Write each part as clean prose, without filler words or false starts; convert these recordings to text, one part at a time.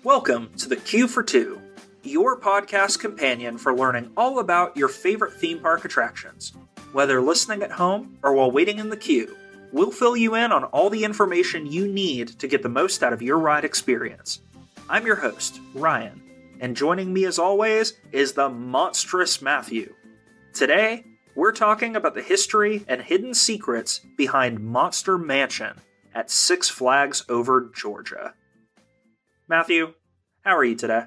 Welcome to the Q for Two, your podcast companion for learning all about your favorite theme park attractions. Whether listening at home or while waiting in the queue, we'll fill you in on all the information you need to get the most out of your ride experience. I'm your host, Ryan, and joining me as always is the monstrous Matthew. Today, we're talking about the history and hidden secrets behind Monster Mansion at Six Flags Over Georgia. Matthew, how are you today?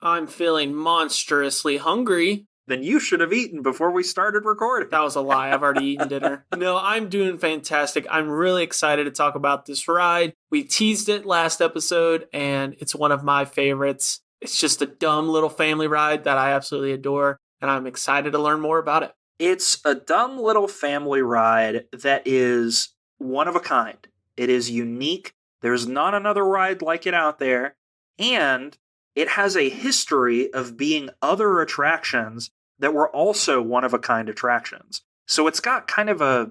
I'm feeling monstrously hungry. Then you should have eaten before we started recording. That was a lie. I've already eaten dinner. No, I'm doing fantastic. I'm really excited to talk about this ride. We teased it last episode, and it's one of my favorites. It's just a dumb little family ride that I absolutely adore, and I'm excited to learn more about it. It's a dumb little family ride that is one of a kind. It is unique. There's not another ride like it out there. And it has a history of being other attractions that were also one-of-a-kind attractions. So it's got kind of a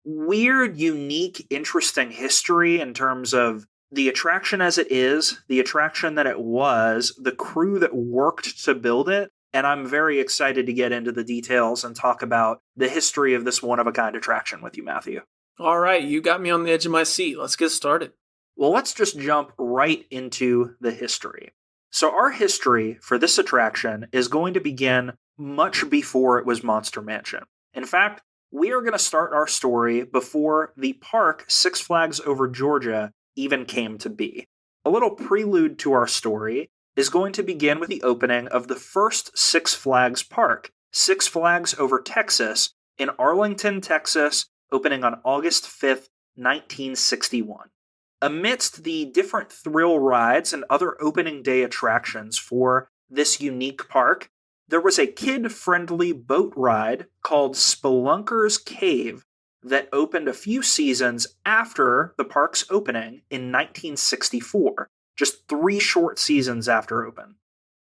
weird, unique, interesting history in terms of the attraction as it is, the attraction that it was, the crew that worked to build it, and I'm very excited to get into the details and talk about the history of this one-of-a-kind attraction with you, Matthew. All right, you got me on the edge of my seat. Let's get started. Well, let's just jump right into the history. So our history for this attraction is going to begin much before it was Monster Mansion. In fact, we are going to start our story before the park Six Flags Over Georgia even came to be. A little prelude to our story is going to begin with the opening of the first Six Flags park, Six Flags Over Texas, in Arlington, Texas, opening on August 5th, 1961. Amidst the different thrill rides and other opening day attractions for this unique park, there was a kid-friendly boat ride called Spelunker's Cave that opened a few seasons after the park's opening in 1964, just 3 short seasons after open.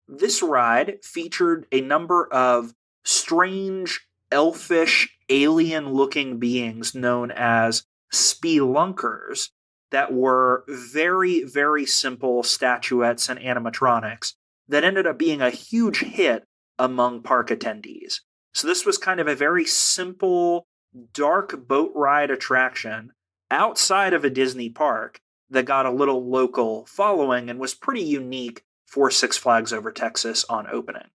This ride featured a number of strange, elfish, alien-looking beings known as spelunkers that were very, very simple statuettes and animatronics that ended up being a huge hit among park attendees. So this was kind of a very simple, dark boat ride attraction outside of a Disney park that got a little local following and was pretty unique for Six Flags Over Texas on opening.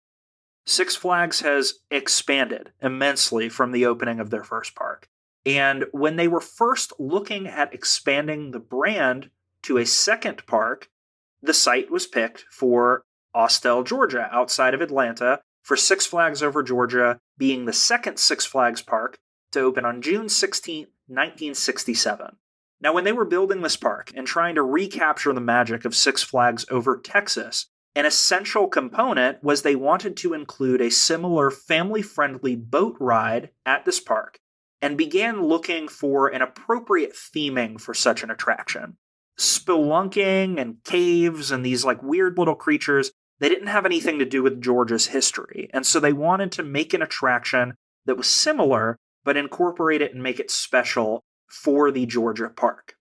Six Flags has expanded immensely from the opening of their first park. And when they were first looking at expanding the brand to a second park, the site was picked for Austell, Georgia, outside of Atlanta, for Six Flags Over Georgia being the second Six Flags park to open on June 16, 1967. Now, when they were building this park and trying to recapture the magic of Six Flags Over Texas, an essential component was they wanted to include a similar family-friendly boat ride at this park, and began looking for an appropriate theming for such an attraction. Spelunking and caves and these weird little creatures, they didn't have anything to do with Georgia's history, and so they wanted to make an attraction that was similar, but incorporate it and make it special for the Georgia park.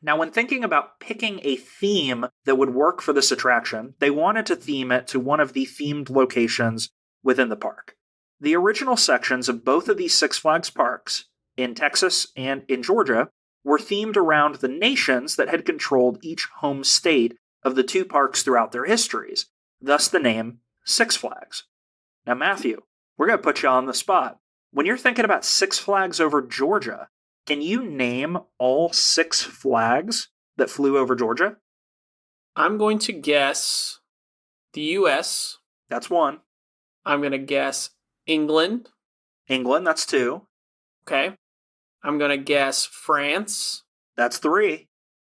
Now, when thinking about picking a theme that would work for this attraction, they wanted to theme it to one of the themed locations within the park. The original sections of both of these Six Flags parks, in Texas and in Georgia, were themed around the nations that had controlled each home state of the two parks throughout their histories, thus the name Six Flags. Now, Matthew, we're going to put you on the spot. When you're thinking about Six Flags Over Georgia, can you name all 6 flags that flew over Georgia? I'm going to guess the U.S. That's 1. I'm going to guess England. England, that's 2. Okay. I'm going to guess France. That's 3.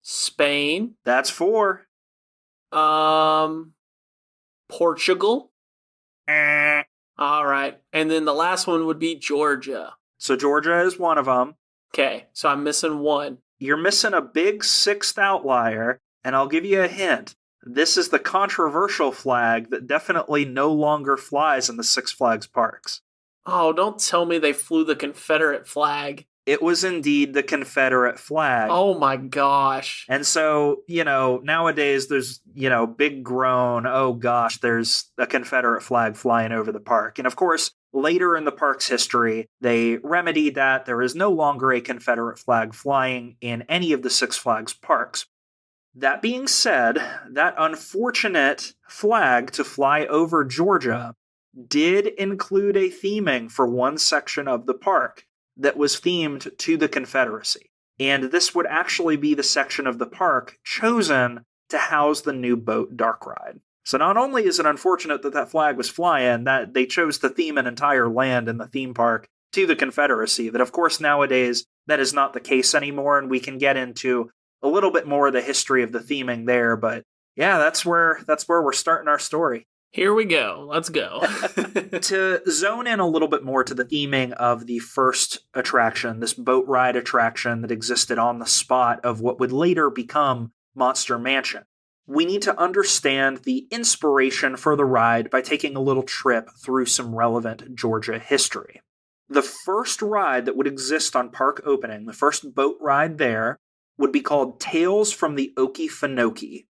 Spain. That's 4. Portugal. All right. And then the last one would be Georgia. So Georgia is one of them. Okay. So I'm missing 1. You're missing a big 6th outlier, and I'll give you a hint. This is the controversial flag that definitely no longer flies in the Six Flags parks. Oh, don't tell me they flew the Confederate flag. It was indeed the Confederate flag. Oh my gosh. And so, nowadays there's, big groan, oh gosh, there's a Confederate flag flying over the park. And of course, later in the park's history, they remedied that. There is no longer a Confederate flag flying in any of the Six Flags parks. That being said, that unfortunate flag to fly over Georgia did include a theming for one section of the park that was themed to the Confederacy. And this would actually be the section of the park chosen to house the new boat dark ride. So not only is it unfortunate that that flag was flying, that they chose to theme an entire land in the theme park to the Confederacy, that of course nowadays that is not the case anymore, and we can get into a little bit more of the history of the theming there, but yeah, that's where we're starting our story. Here we go. Let's go. To zone in a little bit more to the theming of the first attraction, this boat ride attraction that existed on the spot of what would later become Monster Mansion, we need to understand the inspiration for the ride by taking a little trip through some relevant Georgia history. The first ride that would exist on park opening, the first boat ride there, would be called Tales from the Okefenokee.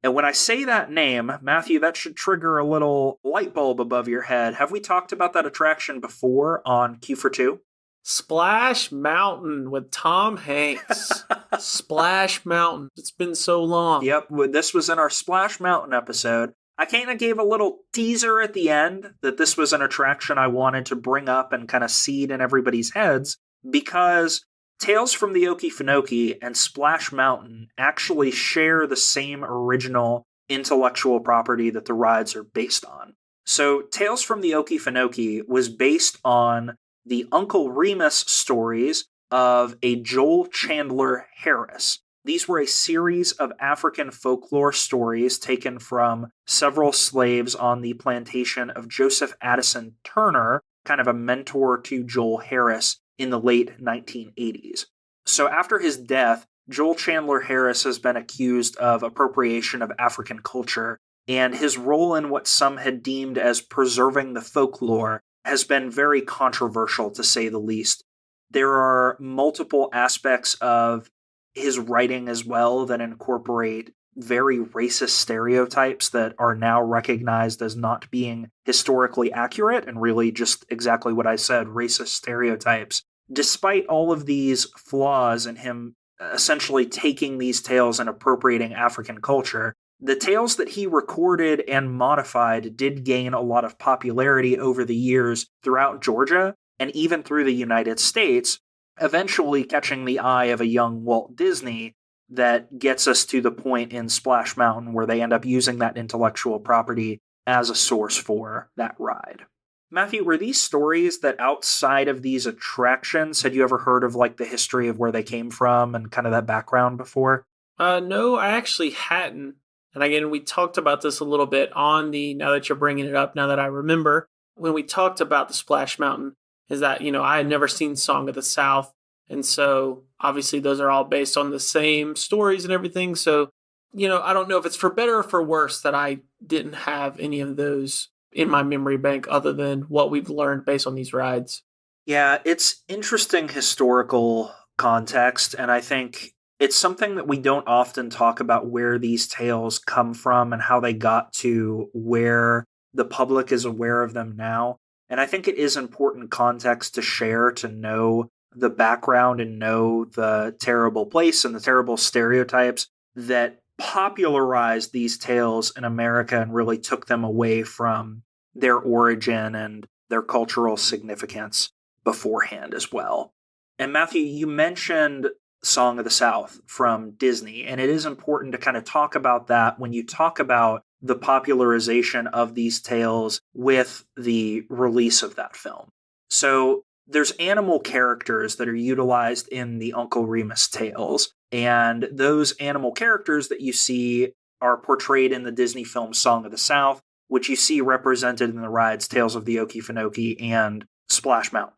And when I say that name, Matthew, that should trigger a little light bulb above your head. Have we talked about that attraction before on Q for Two? Splash Mountain with Tom Hanks. Splash Mountain. It's been so long. Yep, this was in our Splash Mountain episode. I kind of gave a little teaser at the end that this was an attraction I wanted to bring up and kind of seed in everybody's heads, because Tales from the Okefenokee and Splash Mountain actually share the same original intellectual property that the rides are based on. So Tales from the Okefenokee was based on the Uncle Remus stories of a Joel Chandler Harris. These were a series of African folklore stories taken from several slaves on the plantation of Joseph Addison Turner, kind of a mentor to Joel Harris in the late 1980s. So after his death, Joel Chandler Harris has been accused of appropriation of African culture, and his role in what some had deemed as preserving the folklore has been very controversial, to say the least. There are multiple aspects of his writing as well that incorporate very racist stereotypes that are now recognized as not being historically accurate, and really just exactly what I said, racist stereotypes. Despite all of these flaws in him essentially taking these tales and appropriating African culture, the tales that he recorded and modified did gain a lot of popularity over the years throughout Georgia and even through the United States, eventually catching the eye of a young Walt Disney that gets us to the point in Splash Mountain where they end up using that intellectual property as a source for that ride. Matthew, were these stories that outside of these attractions, had you ever heard of like the history of where they came from and kind of that background before? No, I actually hadn't. And again, we talked about this a little bit on now that you're bringing it up, now that I remember, when we talked about the Splash Mountain, is that, I had never seen Song of the South. And so obviously those are all based on the same stories and everything. So, I don't know if it's for better or for worse that I didn't have any of those in my memory bank other than what we've learned based on these rides. Yeah, it's interesting historical context, and I think it's something that we don't often talk about, where these tales come from and how they got to where the public is aware of them now. And I think it is important context to share, to know the background and know the terrible place and the terrible stereotypes that popularized these tales in America and really took them away from their origin and their cultural significance beforehand as well. And Matthew, you mentioned Song of the South from Disney, and it is important to kind of talk about that when you talk about the popularization of these tales with the release of that film. So there's animal characters that are utilized in the Uncle Remus tales, and those animal characters that you see are portrayed in the Disney film Song of the South, which you see represented in the rides Tales of the Okefenokee and Splash Mountain.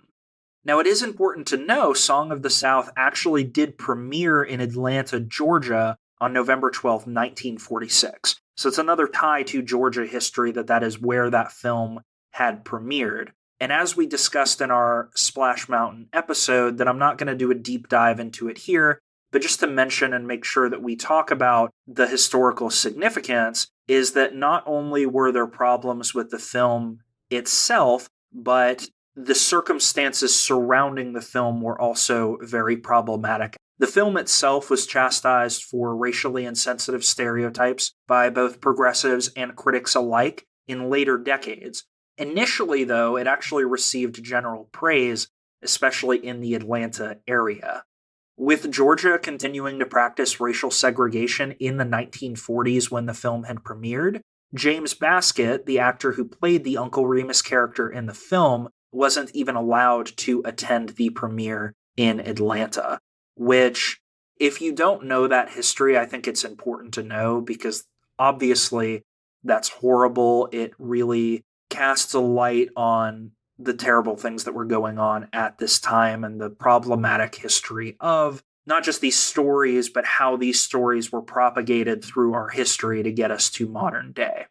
Now, it is important to know Song of the South actually did premiere in Atlanta, Georgia on November 12th, 1946. So it's another tie to Georgia history that is where that film had premiered. And as we discussed in our Splash Mountain episode, that I'm not going to do a deep dive into it here, but just to mention and make sure that we talk about the historical significance, is that not only were there problems with the film itself, but the circumstances surrounding the film were also very problematic. The film itself was chastised for racially insensitive stereotypes by both progressives and critics alike in later decades. Initially, though, it actually received general praise, especially in the Atlanta area. With Georgia continuing to practice racial segregation in the 1940s when the film had premiered, James Baskett, the actor who played the Uncle Remus character in the film, wasn't even allowed to attend the premiere in Atlanta, which, if you don't know that history, I think it's important to know because obviously that's horrible. It really casts a light on the terrible things that were going on at this time and the problematic history of not just these stories, but how these stories were propagated through our history to get us to modern day.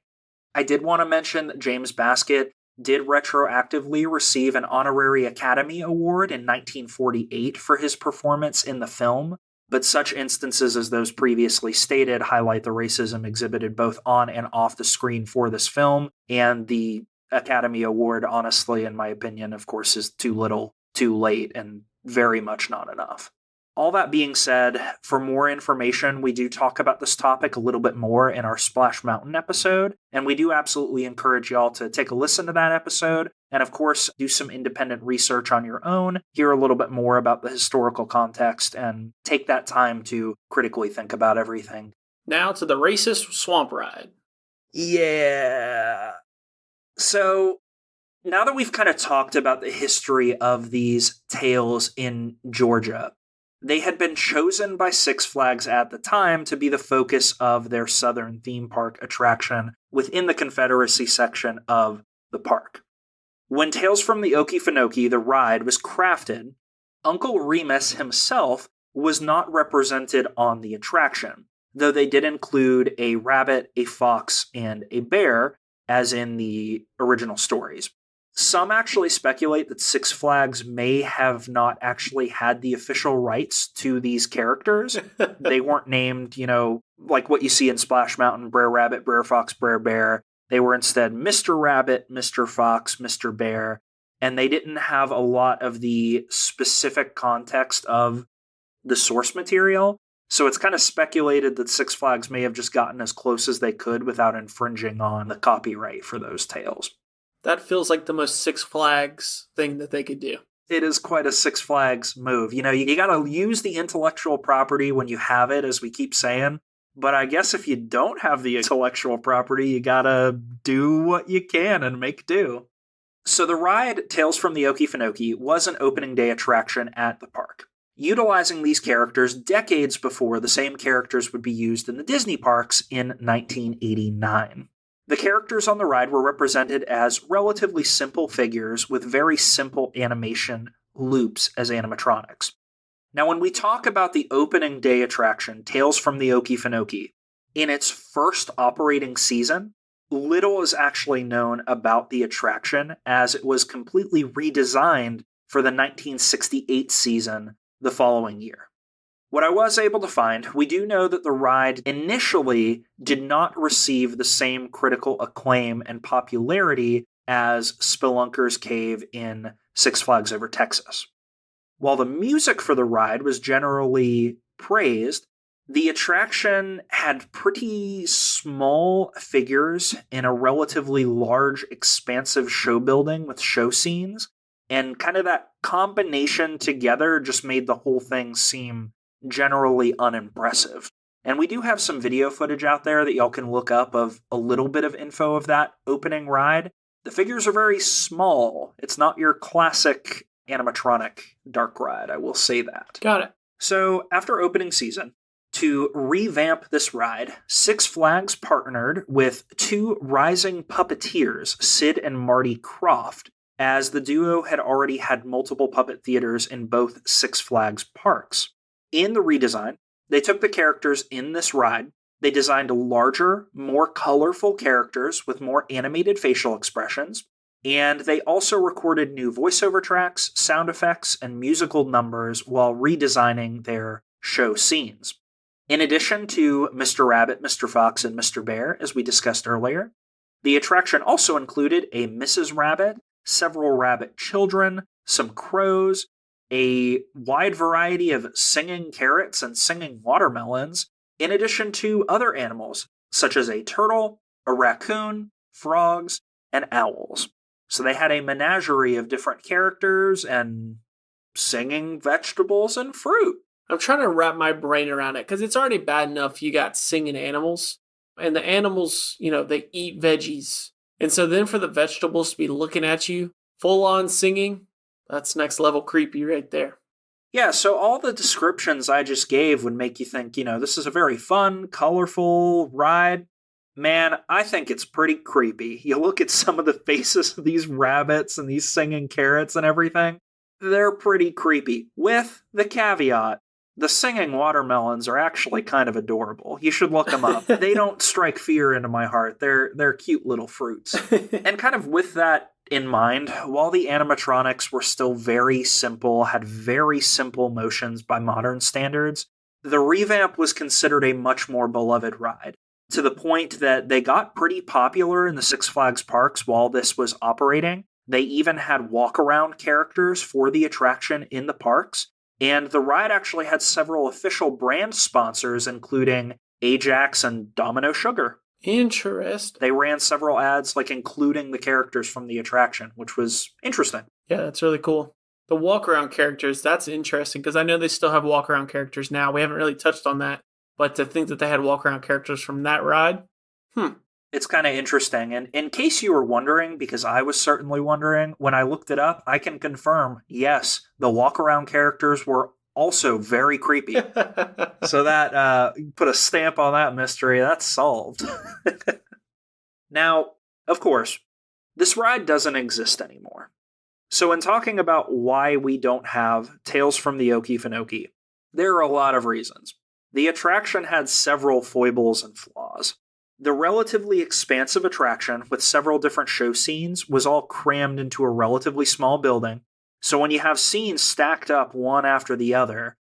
I did want to mention that James Baskett did retroactively receive an honorary Academy Award in 1948 for his performance in the film, but such instances as those previously stated highlight the racism exhibited both on and off the screen for this film, and the Academy Award, honestly, in my opinion, of course, is too little, too late, and very much not enough. All that being said, for more information, we do talk about this topic a little bit more in our Splash Mountain episode, and we do absolutely encourage y'all to take a listen to that episode, and of course, do some independent research on your own, hear a little bit more about the historical context, and take that time to critically think about everything. Now to the racist swamp ride. Yeah. So, now that we've kind of talked about the history of these tales in Georgia, they had been chosen by Six Flags at the time to be the focus of their Southern theme park attraction within the Confederacy section of the park. When Tales from the Okefenokee, the ride, was crafted, Uncle Remus himself was not represented on the attraction, though they did include a rabbit, a fox, and a bear, as in the original stories. Some actually speculate that Six Flags may have not actually had the official rights to these characters. They weren't named, like what you see in Splash Mountain, Brer Rabbit, Brer Fox, Brer Bear. They were instead Mr. Rabbit, Mr. Fox, Mr. Bear, and they didn't have a lot of the specific context of the source material. So it's kind of speculated that Six Flags may have just gotten as close as they could without infringing on the copyright for those tales. That feels like the most Six Flags thing that they could do. It is quite a Six Flags move. You got to use the intellectual property when you have it, as we keep saying. But I guess if you don't have the intellectual property, you got to do what you can and make do. So the ride, Tales from the Okefenokee, was an opening day attraction at the park, utilizing these characters decades before the same characters would be used in the Disney parks in 1989. The characters on the ride were represented as relatively simple figures with very simple animation loops as animatronics. Now, when we talk about the opening day attraction, Tales from the Okefenokee, in its first operating season, little is actually known about the attraction as it was completely redesigned for the 1968 season the following year. What I was able to find, we do know that the ride initially did not receive the same critical acclaim and popularity as Spelunker's Cave in Six Flags Over Texas. While the music for the ride was generally praised, the attraction had pretty small figures in a relatively large, expansive show building with show scenes, and kind of that combination together just made the whole thing seem generally unimpressive. And we do have some video footage out there that y'all can look up of a little bit of info of that opening ride. The figures are very small. It's not your classic animatronic dark ride, I will say that. Got it. So, after opening season, to revamp this ride, Six Flags partnered with two rising puppeteers, Sid and Marty Croft, as the duo had already had multiple puppet theaters in both Six Flags parks. In the redesign, they took the characters in this ride, they designed larger, more colorful characters with more animated facial expressions, And they also recorded new voiceover tracks, sound effects, and musical numbers while redesigning their show scenes. In addition to Mr. Rabbit, Mr. Fox, and Mr. Bear, as we discussed earlier, the attraction also included a Mrs. Rabbit, several rabbit children, some crows, a wide variety of singing carrots and singing watermelons, in addition to other animals, such as a turtle, a raccoon, frogs, and owls. So they had a menagerie of different characters and singing vegetables and fruit. I'm trying to wrap my brain around it because it's already bad enough you got singing animals. And the animals, they eat veggies. And so then for the vegetables to be looking at you, full on singing, that's next level creepy right there. Yeah, so all the descriptions I just gave would make you think, this is a very fun, colorful ride. Man, I think it's pretty creepy. You look at some of the faces of these rabbits and these singing carrots and everything. They're pretty creepy. With the caveat, the singing watermelons are actually kind of adorable. You should look them up. They don't strike fear into my heart. They're cute little fruits. And kind of with that in mind, while the animatronics were still very simple, had very simple motions by modern standards, the revamp was considered a much more beloved ride, to the point that they got pretty popular in the Six Flags parks while this was operating. They even had walk-around characters for the attraction in the parks, and the ride actually had several official brand sponsors, including Ajax and Domino Sugar. Interesting. They ran several ads, including the characters from the attraction, which was interesting. Yeah, that's really cool. The walk-around characters, that's interesting, because I know they still have walk-around characters now. We haven't really touched on that. But to think that they had walk-around characters from that ride, It's kind of interesting. And in case you were wondering, because I was certainly wondering, when I looked it up, I can confirm, yes, the walk-around characters were also very creepy. So that, put a stamp on that mystery. That's solved. Now, of course, this ride doesn't exist anymore. So in talking about why we don't have Tales from the Okefenokee, there are a lot of reasons. The attraction had several foibles and flaws. The relatively expansive attraction, with several different show scenes, was all crammed into a relatively small building. So when you have scenes stacked up one after the other,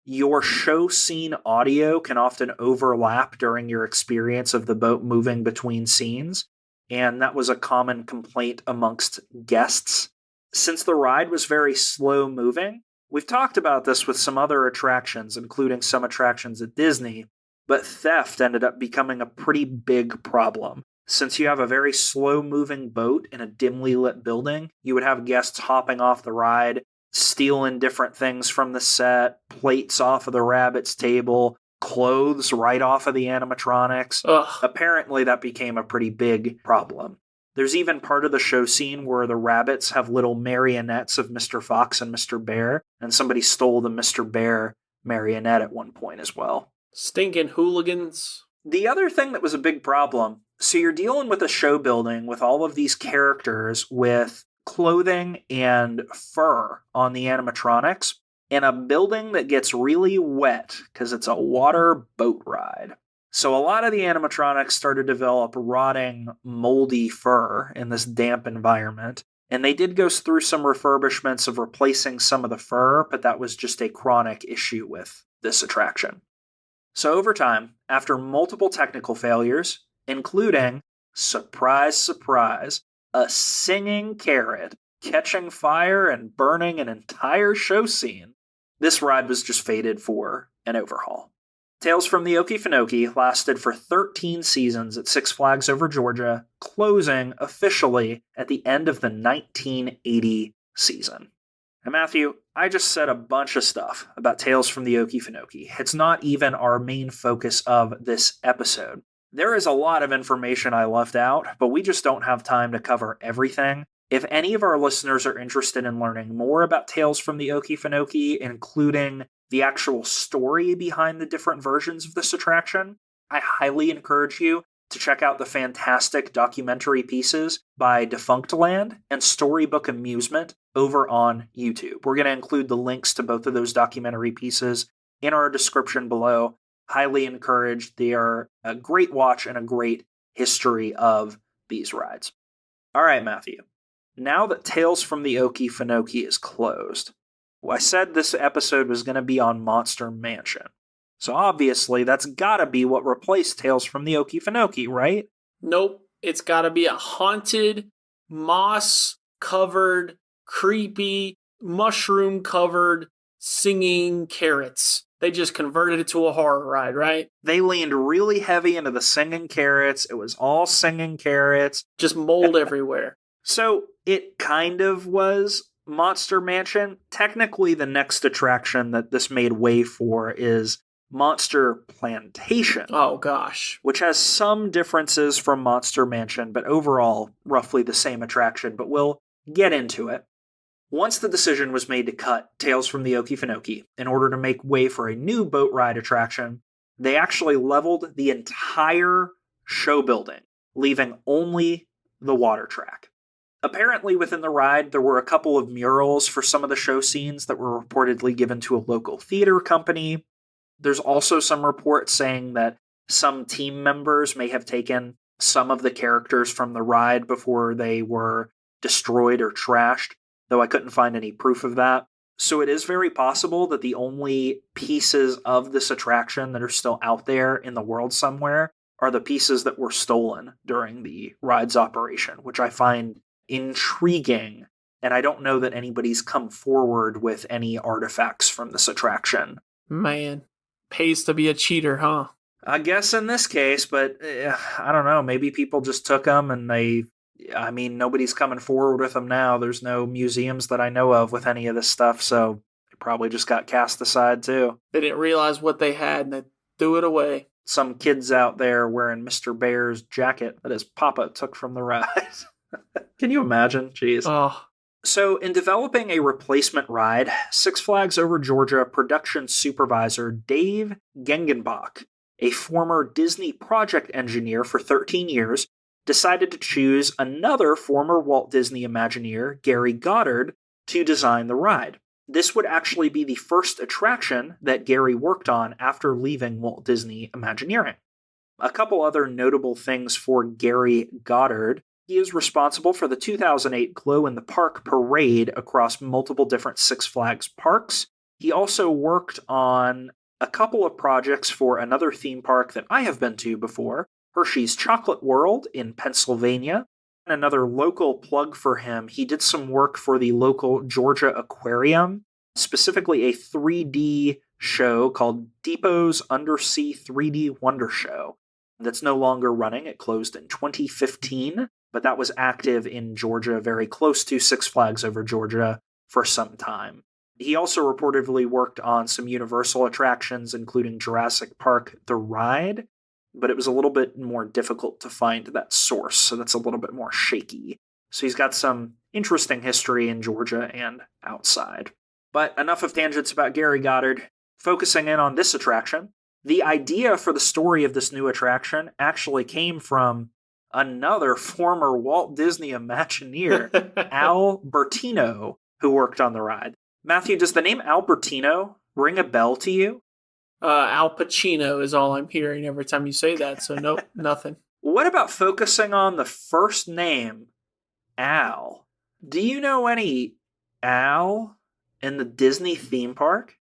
your show scene audio can often overlap during your experience of the boat moving between scenes, and that was a common complaint amongst guests. Since the ride was very slow moving, we've talked about this with some other attractions, including some attractions at Disney, but theft ended up becoming a pretty big problem. Since you have a very slow-moving boat in a dimly lit building, you would have guests hopping off the ride, stealing different things from the set, plates off of the rabbit's table, clothes right off of the animatronics. Ugh. Apparently, that became a pretty big problem. There's even part of the show scene where the rabbits have little marionettes of Mr. Fox and Mr. Bear, and somebody stole the Mr. Bear marionette at one point as well. Stinking hooligans. The other thing that was a big problem, so you're dealing with a show building with all of these characters with clothing and fur on the animatronics, in a building that gets really wet because it's a water boat ride. So a lot of the animatronics started to develop rotting, moldy fur in this damp environment, and they did go through some refurbishments of replacing some of the fur, but that was just a chronic issue with this attraction. So over time, after multiple technical failures, including, surprise, surprise, a singing carrot catching fire and burning an entire show scene, this ride was just fated for an overhaul. Tales from the Okefenokee lasted for 13 seasons at Six Flags Over Georgia, closing officially at the end of the 1980 season. Now, Matthew, I just said a bunch of stuff about Tales from the Okefenokee. It's not even our main focus of this episode. There is a lot of information I left out, but we just don't have time to cover everything. If any of our listeners are interested in learning more about Tales from the Okefenokee, including the actual story behind the different versions of this attraction, I highly encourage you to check out the fantastic documentary pieces by Defunctland and Storybook Amusement over on YouTube. We're going to include the links to both of those documentary pieces in our description below. Highly encouraged. They are a great watch and a great history of these rides. All right, Matthew. now that Tales from the Okefenokee is closed, I said this episode was going to be on Monster Mansion. So obviously, that's got to be what replaced Tales from the Okefenokee, right? Nope. It's got to be a haunted, moss-covered, creepy, mushroom-covered, singing carrots. They just converted it to a horror ride, right? They leaned really heavy into the singing carrots. It was all singing carrots. Just mold everywhere. So it kind of was Monster Mansion. Technically, the next attraction that this made way for is Monster Plantation. Oh, gosh. Which has some differences from Monster Mansion, but overall, roughly the same attraction. But we'll get into it. Once the decision was made to cut Tales from the Okefenokee in order to make way for a new boat ride attraction, they actually leveled the entire show building, leaving only the water track. Apparently, within the ride, there were a couple of murals for some of the show scenes that were reportedly given to a local theater company. There's also some reports saying that some team members may have taken some of the characters from the ride before they were destroyed or trashed, though I couldn't find any proof of that. So it is very possible that the only pieces of this attraction that are still out there in the world somewhere are the pieces that were stolen during the ride's operation, which I find intriguing. And I don't know that anybody's come forward with any artifacts from this attraction. Man. Pays to be a cheater, huh? I guess in this case, but I don't know. Maybe people just took them and nobody's coming forward with them now. There's no museums that I know of with any of this stuff, so they probably just got cast aside too. They didn't realize what they had and they threw it away. Some kids out there wearing Mr. Bear's jacket that his papa took from the ride. Can you imagine? Jeez. Oh. So, in developing a replacement ride, Six Flags Over Georgia production supervisor Dave Gengenbach, a former Disney project engineer for 13 years, decided to choose another former Walt Disney Imagineer, Gary Goddard, to design the ride. This would actually be the first attraction that Gary worked on after leaving Walt Disney Imagineering. A couple other notable things for Gary Goddard. He is responsible for the 2008 Glow in the Park parade across multiple different Six Flags parks. He also worked on a couple of projects for another theme park that I have been to before, Hershey's Chocolate World in Pennsylvania. Another local plug for him, he did some work for the local Georgia Aquarium, specifically a 3D show called Depot's Undersea 3D Wonder Show. That's no longer running. It closed in 2015. But that was active in Georgia, very close to Six Flags Over Georgia, for some time. He also reportedly worked on some Universal attractions, including Jurassic Park The Ride, but it was a little bit more difficult to find that source, so that's a little bit more shaky. So he's got some interesting history in Georgia and outside. But enough of tangents about Gary Goddard. Focusing in on this attraction, the idea for the story of this new attraction actually came from another former Walt Disney Imagineer, Al Bertino, who worked on the ride. Matthew, does the name Albertino ring a bell to you? Al Pacino is all I'm hearing every time you say that, so nope, nothing. What about focusing on the first name, Al? Do you know any Al in the Disney theme park?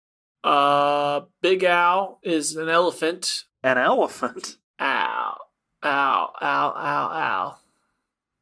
Big Al is an elephant. An elephant? Ow.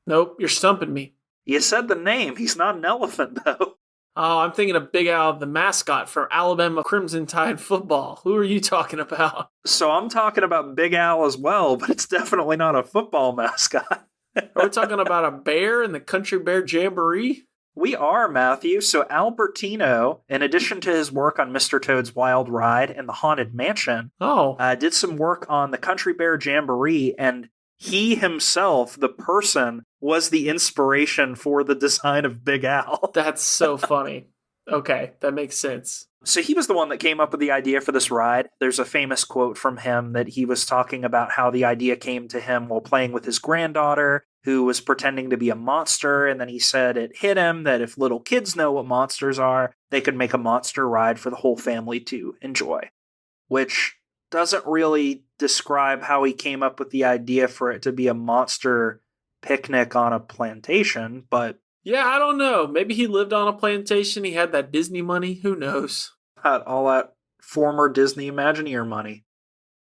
Nope, you're stumping me. You said the name. He's not an elephant, though. Oh, I'm thinking of Big Al, the mascot for Alabama Crimson Tide football. Who are you talking about? So I'm talking about Big Al as well, but it's definitely not a football mascot. Are we talking about a bear in the Country Bear Jamboree? We are, Matthew. So Albertino, in addition to his work on Mr. Toad's Wild Ride and the Haunted Mansion, did some work on the Country Bear Jamboree, and he himself, the person, was the inspiration for the design of Big Al. That's so funny. Okay, that makes sense. So he was the one that came up with the idea for this ride. There's a famous quote from him that he was talking about how the idea came to him while playing with his granddaughter, who was pretending to be a monster, and then he said it hit him that if little kids know what monsters are, they could make a monster ride for the whole family to enjoy. Which doesn't really describe how he came up with the idea for it to be a monster picnic on a plantation, but Yeah, I don't know. Maybe he lived on a plantation. He had that Disney money. Who knows? Had all that former Disney Imagineer money.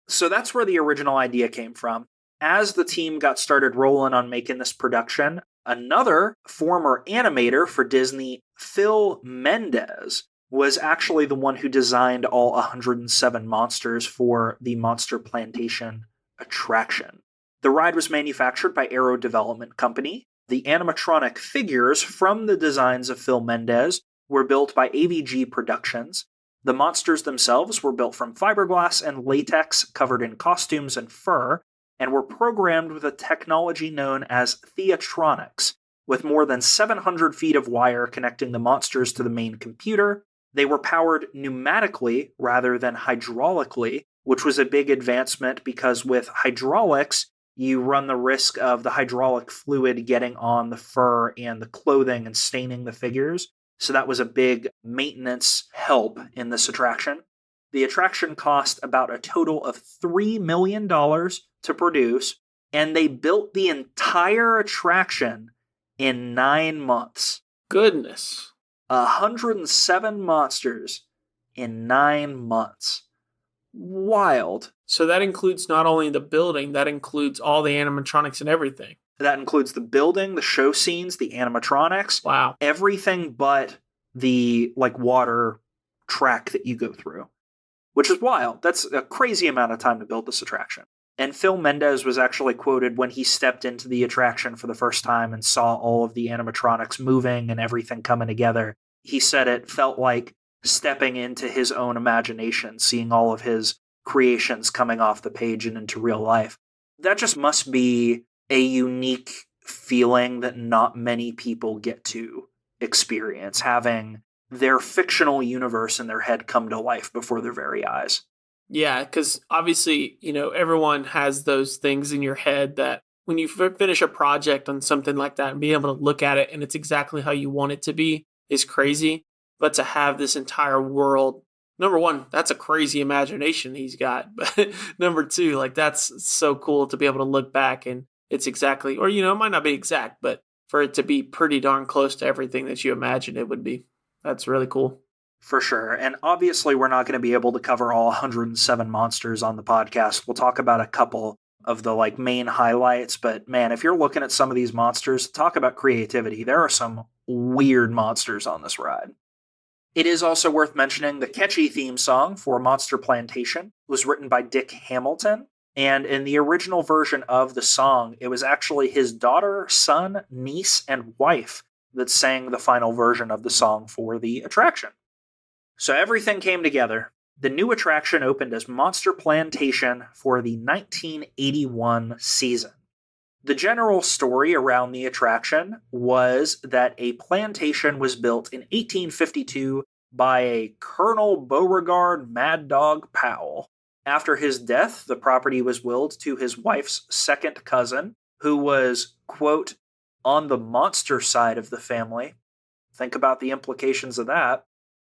So that's where the original idea came from. As the team got started rolling on making this production, another former animator for Disney, Phil Mendez, was actually the one who designed all 107 monsters for the Monster Plantation attraction. The ride was manufactured by Aero Development Company. The animatronic figures from the designs of Phil Mendez were built by AVG Productions. The monsters themselves were built from fiberglass and latex covered in costumes and fur, and were programmed with a technology known as theatronics, with more than 700 feet of wire connecting the monsters to the main computer. They were powered pneumatically rather than hydraulically, which was a big advancement because with hydraulics, you run the risk of the hydraulic fluid getting on the fur and the clothing and staining the figures. So that was a big maintenance help in this attraction. The attraction cost about a total of $3 million to produce, and they built the entire attraction in 9 months. Goodness. 107 monsters in 9 months. Wild. So that includes not only the building, that includes all the animatronics and everything. That includes the building, the show scenes, the animatronics. Wow. Everything but the water track that you go through, which is wild. That's a crazy amount of time to build this attraction. And Phil Mendez was actually quoted when he stepped into the attraction for the first time and saw all of the animatronics moving and everything coming together. He said it felt like stepping into his own imagination, seeing all of his creations coming off the page and into real life. That just must be a unique feeling that not many people get to experience, having their fictional universe in their head come to life before their very eyes. Yeah, because obviously, everyone has those things in your head that when you finish a project on something like that and be able to look at it and it's exactly how you want it to be is crazy. But to have this entire world, number one, that's a crazy imagination he's got. But number two, that's so cool to be able to look back and it's exactly, or, it might not be exact, but for it to be pretty darn close to everything that you imagined it would be. That's really cool. For sure. And obviously, we're not going to be able to cover all 107 monsters on the podcast. We'll talk about a couple of the main highlights. But man, if you're looking at some of these monsters, talk about creativity. There are some weird monsters on this ride. It is also worth mentioning the catchy theme song for Monster Plantation was written by Dick Hamilton. And in the original version of the song, it was actually his daughter, son, niece, and wife that sang the final version of the song for the attraction. So everything came together. The new attraction opened as Monster Plantation for the 1981 season. The general story around the attraction was that a plantation was built in 1852 by a Colonel Beauregard Mad Dog Powell. After his death, the property was willed to his wife's second cousin, who was, quote, on the monster side of the family. Think about the implications of that.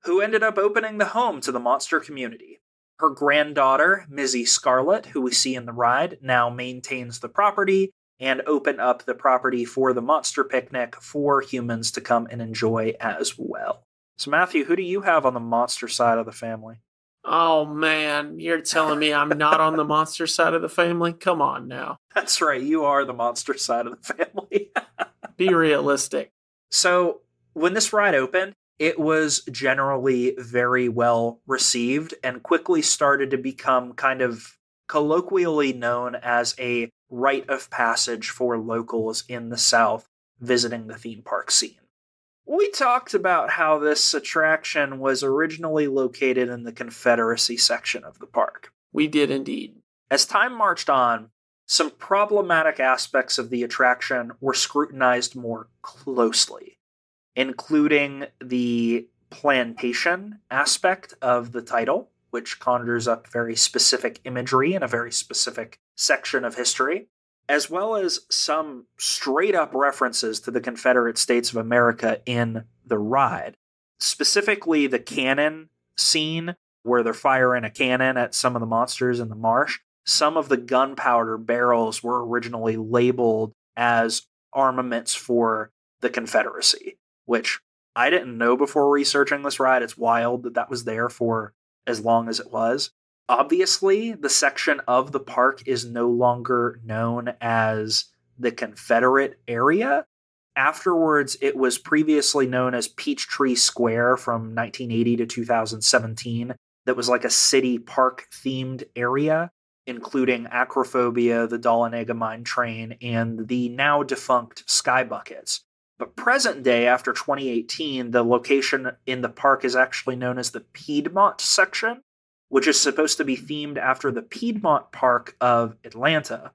Who ended up opening the home to the monster community. Her granddaughter, Mizzy Scarlett, who we see in the ride, now maintains the property and opened up the property for the monster picnic for humans to come and enjoy as well. So Matthew, who do you have on the monster side of the family? Oh man, you're telling me I'm not on the monster side of the family? Come on now. That's right, you are the monster side of the family. Be realistic. So when this ride opened, it was generally very well received and quickly started to become kind of colloquially known as a rite of passage for locals in the South visiting the theme park scene. We talked about how this attraction was originally located in the Confederacy section of the park. We did indeed. As time marched on, some problematic aspects of the attraction were scrutinized more closely, including the plantation aspect of the title, which conjures up very specific imagery in a very specific section of history, as well as some straight-up references to the Confederate States of America in the ride. Specifically, the cannon scene, where they're firing a cannon at some of the monsters in the marsh. Some of the gunpowder barrels were originally labeled as armaments for the Confederacy, which I didn't know before researching this ride. It's wild that that was there for as long as it was. Obviously, the section of the park is no longer known as the Confederate area. Afterwards, it was previously known as Peachtree Square from 1980 to 2017. That was like a city park themed area, including Acrophobia, the Dahlonega Mine Train, and the now defunct Sky Buckets. But present day, after 2018, the location in the park is actually known as the Piedmont section, which is supposed to be themed after the Piedmont Park of Atlanta,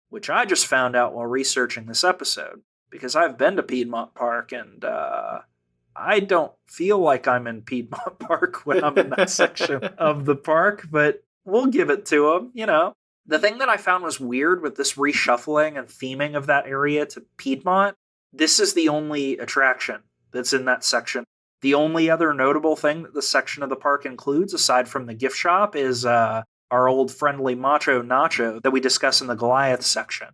which I just found out while researching this episode, because I've been to Piedmont Park, and I don't feel like I'm in Piedmont Park when I'm in that section of the park, but we'll give it to them, you know. The thing that I found was weird with this reshuffling and theming of that area to Piedmont, this is the only attraction that's in that section. The only other notable thing that the section of the park includes, aside from the gift shop, is our old friendly Macho Nacho that we discuss in the Goliath section.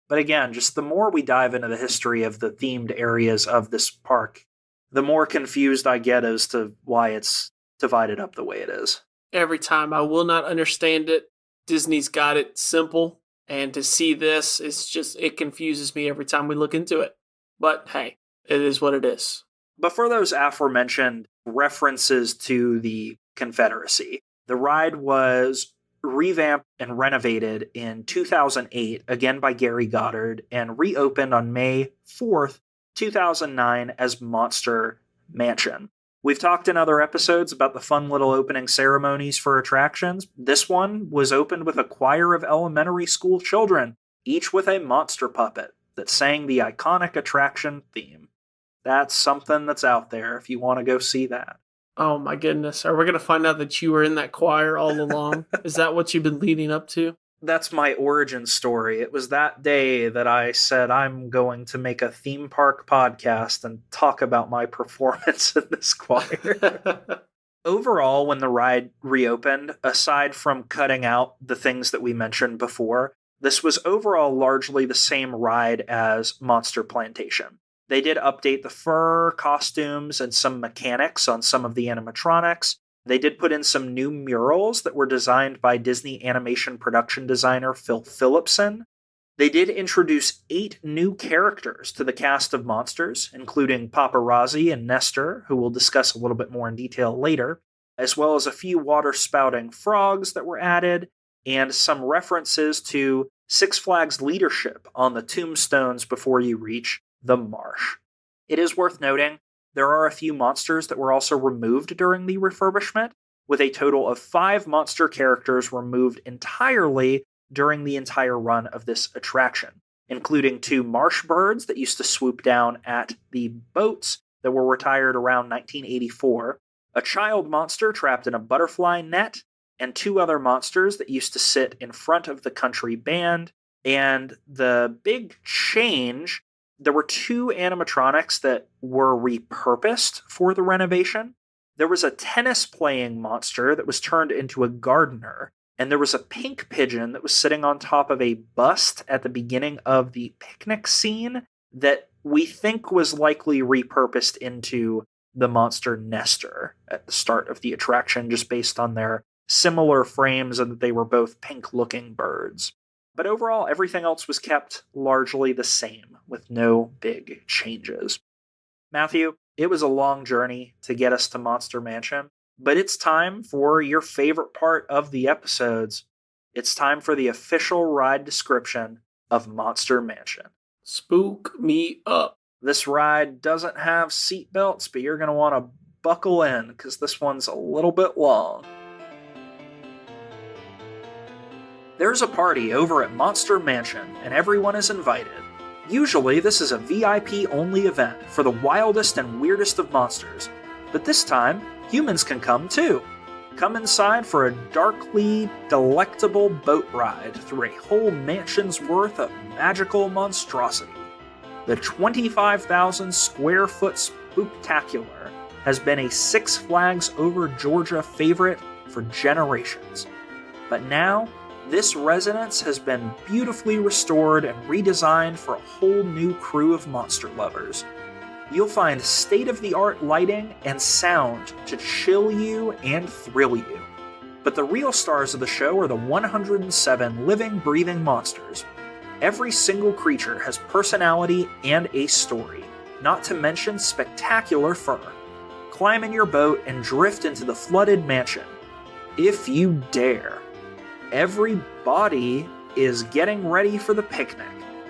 But again, just the more we dive into the history of the themed areas of this park, the more confused I get as to why it's divided up the way it is. Every time I will not understand it. Disney's got it simple, and to see this, it confuses me every time we look into it. But hey, it is what it is. But for those aforementioned references to the Confederacy, the ride was revamped and renovated in 2008, again by Gary Goddard, and reopened on May 4th, 2009 as Monster Mansion. We've talked in other episodes about the fun little opening ceremonies for attractions. This one was opened with a choir of elementary school children, each with a monster puppet that sang the iconic attraction theme. That's something that's out there if you want to go see that. Oh my goodness. Are we going to find out that you were in that choir all along? Is that what you've been leading up to? That's my origin story. It was that day that I said I'm going to make a theme park podcast and talk about my performance in this choir. Overall, when the ride reopened, aside from cutting out the things that we mentioned before, this was overall largely the same ride as Monster Plantation. They did update the fur, costumes, and some mechanics on some of the animatronics. They did put in some new murals that were designed by Disney animation production designer Phil Phillipson. They did introduce 8 new characters to the cast of Monsters, including Paparazzi and Nestor, who we'll discuss a little bit more in detail later, as well as a few water-spouting frogs that were added, and some references to Six Flags leadership on the tombstones before you reach the marsh. It is worth noting, there are a few monsters that were also removed during the refurbishment, with a total of 5 monster characters removed entirely during the entire run of this attraction, including 2 marsh birds that used to swoop down at the boats that were retired around 1984, a child monster trapped in a butterfly net, and 2 other monsters that used to sit in front of the country band. And the big change, there were 2 animatronics that were repurposed for the renovation. There was a tennis-playing monster that was turned into a gardener, and there was a pink pigeon that was sitting on top of a bust at the beginning of the picnic scene that we think was likely repurposed into the monster Nestor at the start of the attraction, just based on their similar frames and that they were both pink-looking birds. But overall, everything else was kept largely the same, with no big changes. Matthew, it was a long journey to get us to Monster Mansion, but it's time for your favorite part of the episodes. It's time for the official ride description of Monster Mansion. Spook me up. This ride doesn't have seatbelts, but you're going to want to buckle in, because this one's a little bit long. There's a party over at Monster Mansion, and everyone is invited. Usually, this is a VIP-only event for the wildest and weirdest of monsters, but this time, humans can come too. Come inside for a darkly delectable boat ride through a whole mansion's worth of magical monstrosity. The 25,000 square foot Spooktacular has been a Six Flags Over Georgia favorite for generations. But now, this residence has been beautifully restored and redesigned for a whole new crew of monster lovers. You'll find state-of-the-art lighting and sound to chill you and thrill you. But the real stars of the show are the 107 living, breathing monsters. Every single creature has personality and a story, not to mention spectacular fur. Climb in your boat and drift into the flooded mansion. If you dare. Everybody is getting ready for the picnic,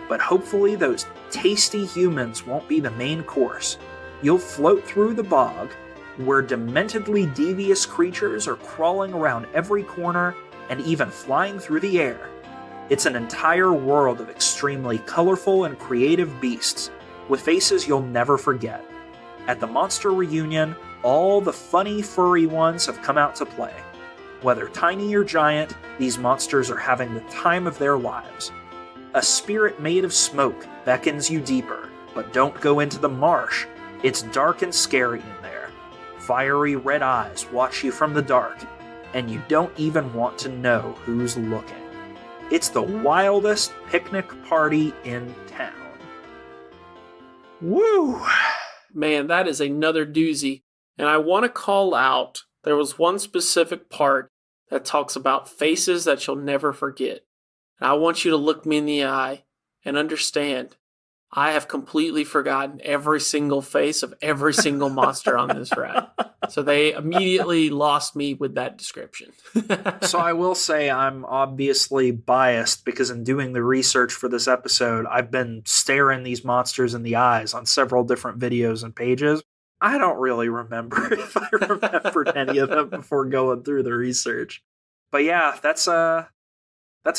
but hopefully those tasty humans won't be the main course. You'll float through the bog, where dementedly devious creatures are crawling around every corner and even flying through the air. It's an entire world of extremely colorful and creative beasts, with faces you'll never forget. At the Monster Reunion, all the funny, furry ones have come out to play. Whether tiny or giant, these monsters are having the time of their lives. A spirit made of smoke beckons you deeper, but don't go into the marsh. It's dark and scary in there. Fiery red eyes watch you from the dark, and you don't even want to know who's looking. It's the wildest picnic party in town. Woo! Man, that is another doozy. And I want to call out, there was one specific part that talks about faces that you'll never forget. And I want you to look me in the eye and understand, I have completely forgotten every single face of every single monster on this ride. So they immediately lost me with that description. So I will say I'm obviously biased because in doing the research for this episode, I've been staring these monsters in the eyes on several different videos and pages. I don't really remember if I remembered any of them before going through the research. But yeah, that's a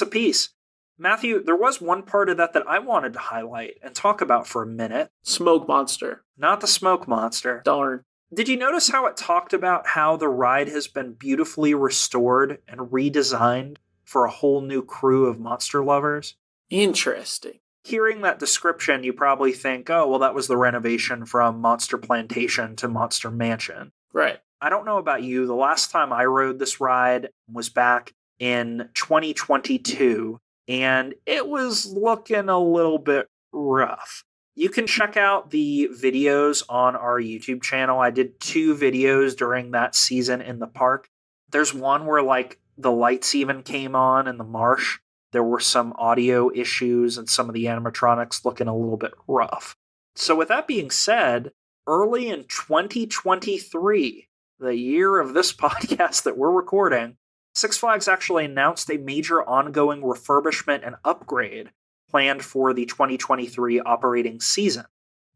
piece. Matthew, there was one part of that I wanted to highlight and talk about for a minute. Smoke monster. Not the smoke monster. Darn. Did you notice how it talked about how the ride has been beautifully restored and redesigned for a whole new crew of monster lovers? Interesting. Hearing that description, you probably think, oh, well, that was the renovation from Monster Plantation to Monster Mansion. Right. I don't know about you. The last time I rode this ride was back in 2022. And it was looking a little bit rough. You can check out the videos on our YouTube channel. I did 2 videos during that season in the park. There's one where the lights even came on in the marsh. There were some audio issues and some of the animatronics looking a little bit rough. So with that being said, early in 2023, the year of this podcast that we're recording, Six Flags actually announced a major ongoing refurbishment and upgrade planned for the 2023 operating season.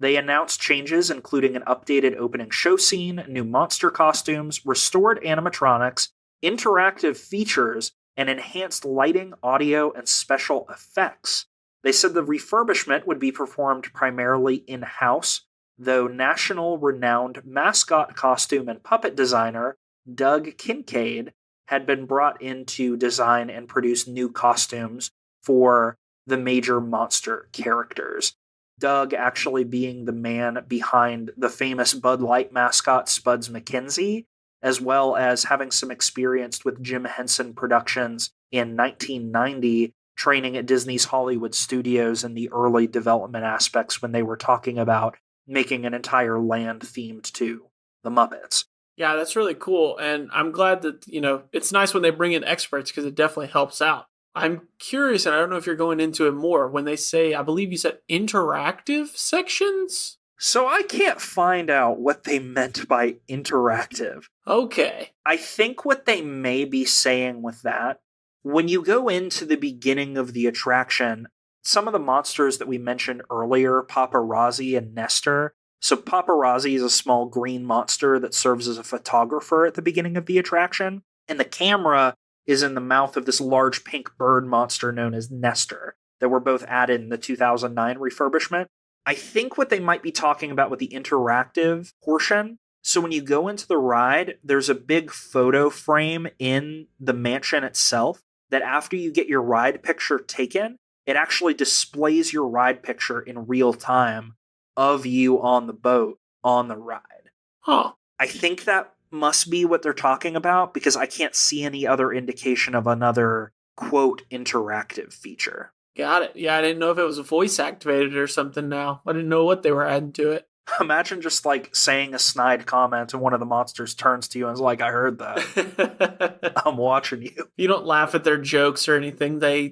They announced changes including an updated opening show scene, new monster costumes, restored animatronics, interactive features, and enhanced lighting, audio, and special effects. They said the refurbishment would be performed primarily in-house, though national renowned mascot costume and puppet designer Doug Kincaid had been brought in to design and produce new costumes for the major monster characters. Doug actually being the man behind the famous Bud Light mascot Spuds McKenzie, as well as having some experience with Jim Henson Productions in 1990, training at Disney's Hollywood Studios in the early development aspects when they were talking about making an entire land themed to the Muppets. Yeah, that's really cool. And I'm glad that, it's nice when they bring in experts because it definitely helps out. I'm curious, and I don't know if you're going into it more, when they say, I believe you said interactive sections? So I can't find out what they meant by interactive. Okay. I think what they may be saying with that, when you go into the beginning of the attraction, some of the monsters that we mentioned earlier, Paparazzi and Nestor. So Paparazzi is a small green monster that serves as a photographer at the beginning of the attraction, and the camera is in the mouth of this large pink bird monster known as Nestor that were both added in the 2009 refurbishment. I think what they might be talking about with the interactive portion, so when you go into the ride, there's a big photo frame in the mansion itself that after you get your ride picture taken, it actually displays your ride picture in real time of you on the boat on the ride. Huh. I think that must be what they're talking about because I can't see any other indication of another, quote, interactive feature. Got it. Yeah, I didn't know if it was voice activated or something now. I didn't know what they were adding to it. Imagine just like saying a snide comment and one of the monsters turns to you and is like, I heard that. I'm watching you. You don't laugh at their jokes or anything. They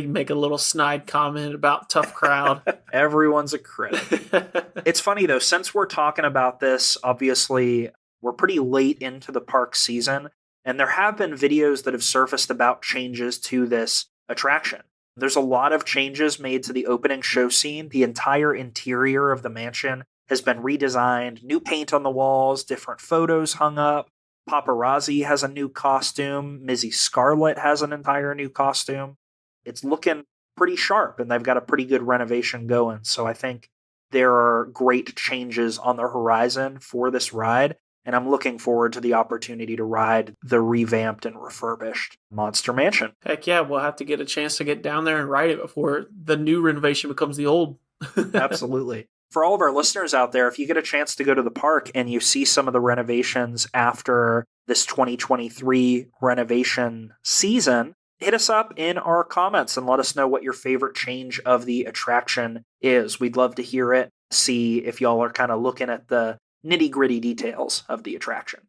make a little snide comment about tough crowd. Everyone's a critic. It's funny though, since we're talking about this, obviously we're pretty late into the park season, and there have been videos that have surfaced about changes to this attraction. There's a lot of changes made to the opening show scene. The entire interior of the mansion has been redesigned, new paint on the walls, different photos hung up. Paparazzi has a new costume. Mizzy Scarlet has an entire new costume. It's looking pretty sharp, and they've got a pretty good renovation going. So I think there are great changes on the horizon for this ride, and I'm looking forward to the opportunity to ride the revamped and refurbished Monster Mansion. Heck yeah, we'll have to get a chance to get down there and ride it before the new renovation becomes the old. Absolutely. For all of our listeners out there, if you get a chance to go to the park and you see some of the renovations after this 2023 renovation season, hit us up in our comments and let us know what your favorite change of the attraction is. We'd love to hear it, see if y'all are kind of looking at the nitty-gritty details of the attraction.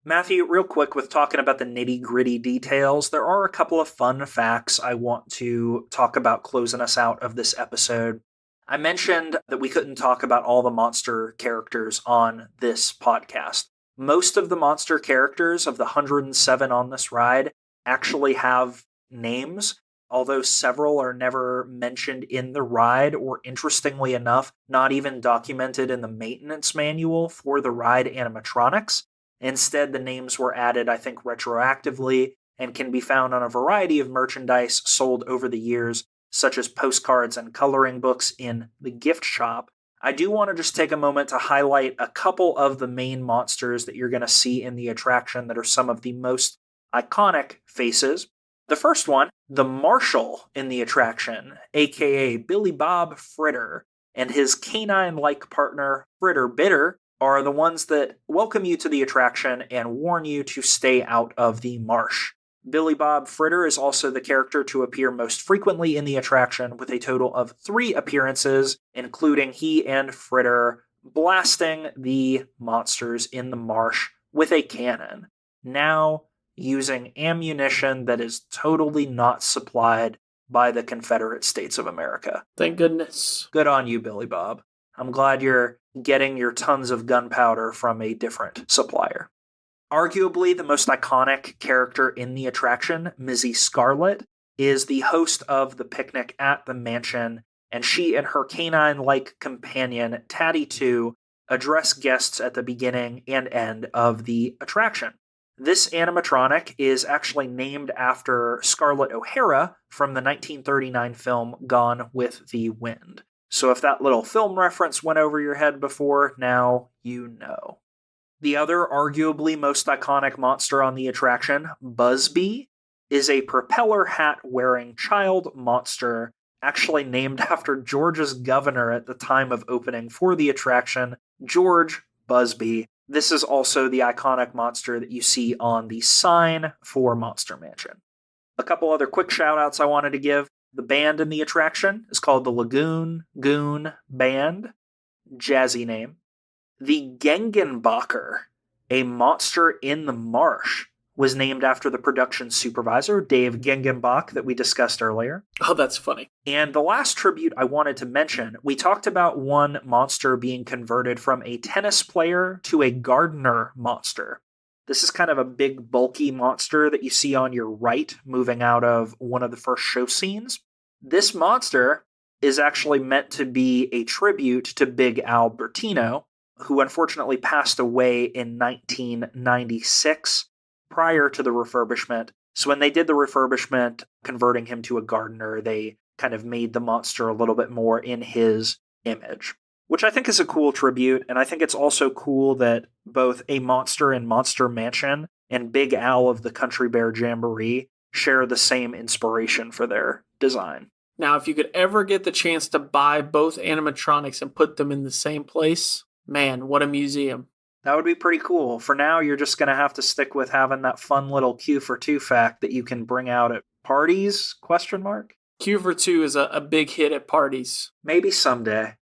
Matthew, real quick, with talking about the nitty-gritty details, there are a couple of fun facts I want to talk about closing us out of this episode. I mentioned that we couldn't talk about all the monster characters on this podcast. Most of the monster characters of the 107 on this ride actually have names, although several are never mentioned in the ride, or interestingly enough, not even documented in the maintenance manual for the ride animatronics. Instead, the names were added, I think, retroactively and can be found on a variety of merchandise sold over the years, such as postcards and coloring books in the gift shop. I do want to just take a moment to highlight a couple of the main monsters that you're going to see in the attraction that are some of the most iconic faces. The first one, the Marshal in the attraction, aka Billy Bob Fritter, and his canine-like partner, Fritter Bitter, are the ones that welcome you to the attraction and warn you to stay out of the marsh. Billy Bob Fritter is also the character to appear most frequently in the attraction, with a total of 3 appearances, including he and Fritter blasting the monsters in the marsh with a cannon, now using ammunition that is totally not supplied by the Confederate States of America. Thank goodness. Good on you, Billy Bob. I'm glad you're getting your tons of gunpowder from a different supplier. Arguably the most iconic character in the attraction, Mizzy Scarlet, is the host of the picnic at the mansion, and she and her canine-like companion, Tatty 2, address guests at the beginning and end of the attraction. This animatronic is actually named after Scarlett O'Hara from the 1939 film Gone with the Wind. So if that little film reference went over your head before, now you know. The other arguably most iconic monster on the attraction, Buzzbee, is a propeller hat-wearing child monster actually named after Georgia's governor at the time of opening for the attraction, George Buzzbee. This is also the iconic monster that you see on the sign for Monster Mansion. A couple other quick shout-outs I wanted to give. The band in the attraction is called the Lagoon Goon Band. Jazzy name. The Gengenbacher, a monster in the marsh, was named after the production supervisor, Dave Gengenbach, that we discussed earlier. Oh, that's funny. And the last tribute I wanted to mention, we talked about one monster being converted from a tennis player to a gardener monster. This is kind of a big, bulky monster that you see on your right, moving out of one of the first show scenes. This monster is actually meant to be a tribute to Big Al Bertino, who unfortunately passed away in 1996 prior to the refurbishment. So when they did the refurbishment, converting him to a gardener, they kind of made the monster a little bit more in his image, which I think is a cool tribute. And I think it's also cool that both A Monster in Monster Mansion and Big Al of the Country Bear Jamboree share the same inspiration for their design. Now, if you could ever get the chance to buy both animatronics and put them in the same place, man, what a museum. That would be pretty cool. For now, you're just going to have to stick with having that fun little Q for 2 fact that you can bring out at parties, ? Q for 2 is a big hit at parties. Maybe someday.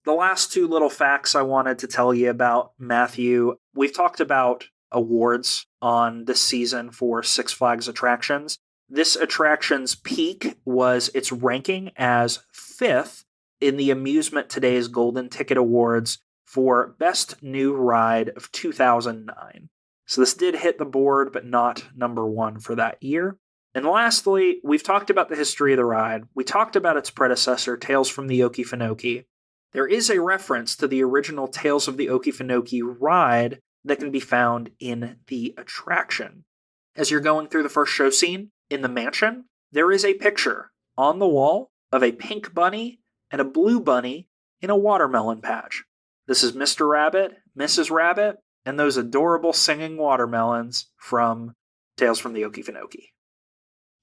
The last two little facts I wanted to tell you about, Matthew, we've talked about awards on this season for Six Flags attractions. This attraction's peak was its ranking as 5th in the Amusement Today's Golden Ticket Awards for Best New Ride of 2009. So this did hit the board, but not number 1 for that year. And lastly, we've talked about the history of the ride. We talked about its predecessor, Tales from the Okefenokee. There is a reference to the original Tales of the Okefenokee ride that can be found in the attraction. As you're going through the first show scene in the mansion, there is a picture on the wall of a pink bunny and a blue bunny in a watermelon patch. This is Mr. Rabbit, Mrs. Rabbit, and those adorable singing watermelons from Tales from the Okefenokee.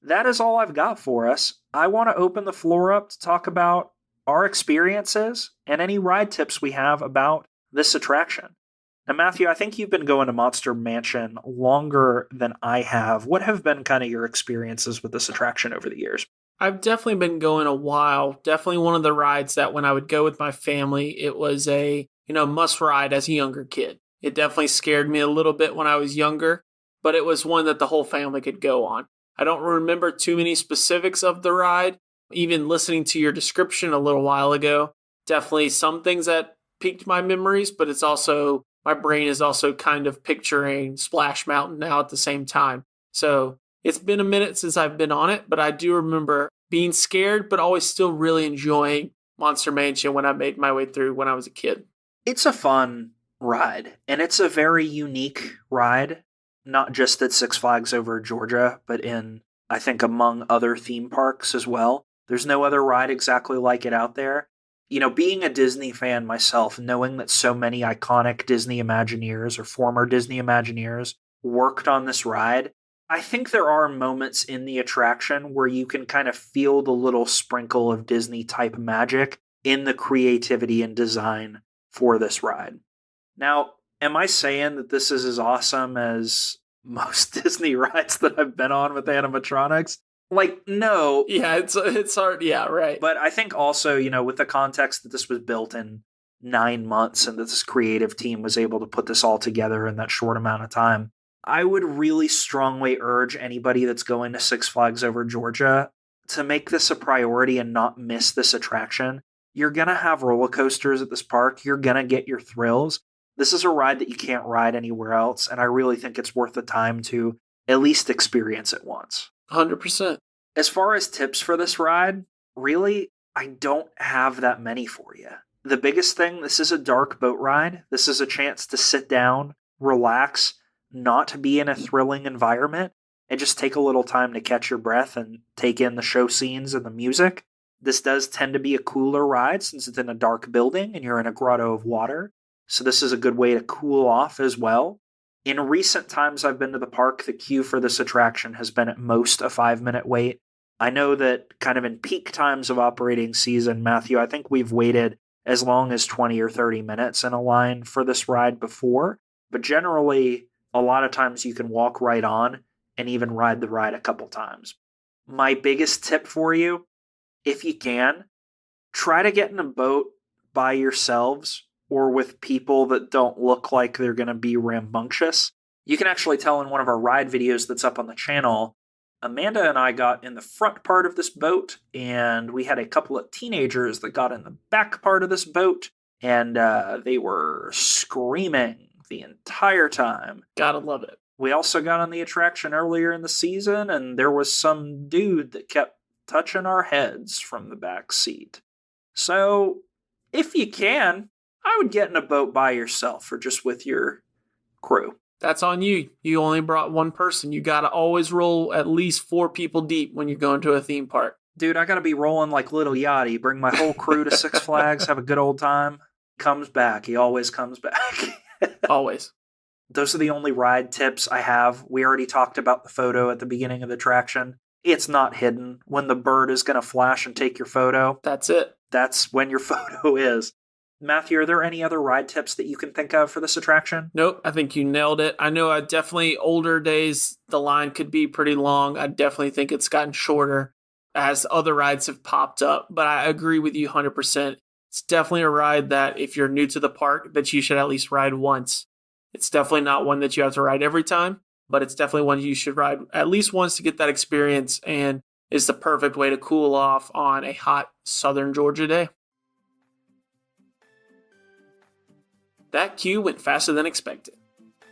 That is all I've got for us. I want to open the floor up to talk about our experiences and any ride tips we have about this attraction. Now, Matthew, I think you've been going to Monster Mansion longer than I have. What have been kind of your experiences with this attraction over the years? I've definitely been going a while. Definitely one of the rides that when I would go with my family, it was a, must ride as a younger kid. It definitely scared me a little bit when I was younger, but it was one that the whole family could go on. I don't remember too many specifics of the ride. Even listening to your description a little while ago, definitely some things that piqued my memories, but it's also, my brain is also kind of picturing Splash Mountain now at the same time. So it's been a minute since I've been on it, but I do remember being scared, but always still really enjoying Monster Mansion when I made my way through when I was a kid. It's a fun ride, and it's a very unique ride, not just at Six Flags Over Georgia, but in, I think, among other theme parks as well. There's no other ride exactly like it out there. Being a Disney fan myself, knowing that so many iconic Disney Imagineers or former Disney Imagineers worked on this ride, I think there are moments in the attraction where you can kind of feel the little sprinkle of Disney-type magic in the creativity and design for this ride. Now, am I saying that this is as awesome as most Disney rides that I've been on with animatronics? No. Yeah, it's hard. Yeah, right. But I think also, with the context that this was built in 9 months and that this creative team was able to put this all together in that short amount of time, I would really strongly urge anybody that's going to Six Flags Over Georgia to make this a priority and not miss this attraction. You're going to have roller coasters at this park. You're going to get your thrills. This is a ride that you can't ride anywhere else, and I really think it's worth the time to at least experience it once. 100%. As far as tips for this ride, really, I don't have that many for you. The biggest thing, this is a dark boat ride. This is a chance to sit down, relax, not be in a thrilling environment, and just take a little time to catch your breath and take in the show scenes and the music. This does tend to be a cooler ride since it's in a dark building and you're in a grotto of water. So this is a good way to cool off as well. In recent times I've been to the park, the queue for this attraction has been at most a 5-minute wait. I know that kind of in peak times of operating season, Matthew, I think we've waited as long as 20 or 30 minutes in a line for this ride before. But generally, a lot of times you can walk right on and even ride the ride a couple times. My biggest tip for you, if you can, try to get in a boat by yourselves or with people that don't look like they're going to be rambunctious. You can actually tell in one of our ride videos that's up on the channel, Amanda and I got in the front part of this boat, and we had a couple of teenagers that got in the back part of this boat, and they were screaming the entire time. Gotta love it. We also got on the attraction earlier in the season, and there was some dude that kept touching our heads from the back seat. So, if you can, I would get in a boat by yourself or just with your crew. That's on you. You only brought one person. You got to always roll at least 4 people deep when you're going to a theme park. Dude, I got to be rolling like Little Yachty. Bring my whole crew to Six Flags, have a good old time. Comes back. He always comes back. Always. Those are the only ride tips I have. We already talked about the photo at the beginning of the attraction. It's not hidden. When the bird is going to flash and take your photo, that's it. That's when your photo is. Matthew, are there any other ride tips that you can think of for this attraction? Nope, I think you nailed it. I know older days, the line could be pretty long. I definitely think it's gotten shorter as other rides have popped up, but I agree with you 100%. It's definitely a ride that if you're new to the park, that you should at least ride once. It's definitely not one that you have to ride every time, but it's definitely one you should ride at least once to get that experience, and is the perfect way to cool off on a hot southern Georgia day. That queue went faster than expected.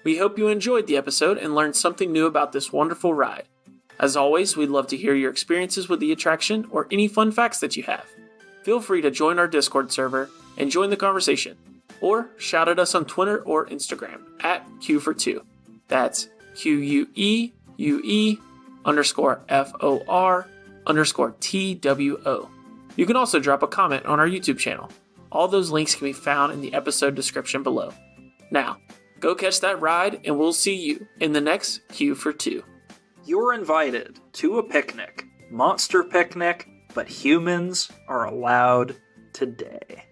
We hope you enjoyed the episode and learned something new about this wonderful ride. As always, we'd love to hear your experiences with the attraction or any fun facts that you have. Feel free to join our Discord server and join the conversation, or shout at us on Twitter or Instagram at Q4 2. That's QUE_FOR_TWO. You can also drop a comment on our YouTube channel. All those links can be found in the episode description below. Now, go catch that ride, and we'll see you in the next Q4 2. You're invited to a picnic. Monster picnic, but humans are allowed today.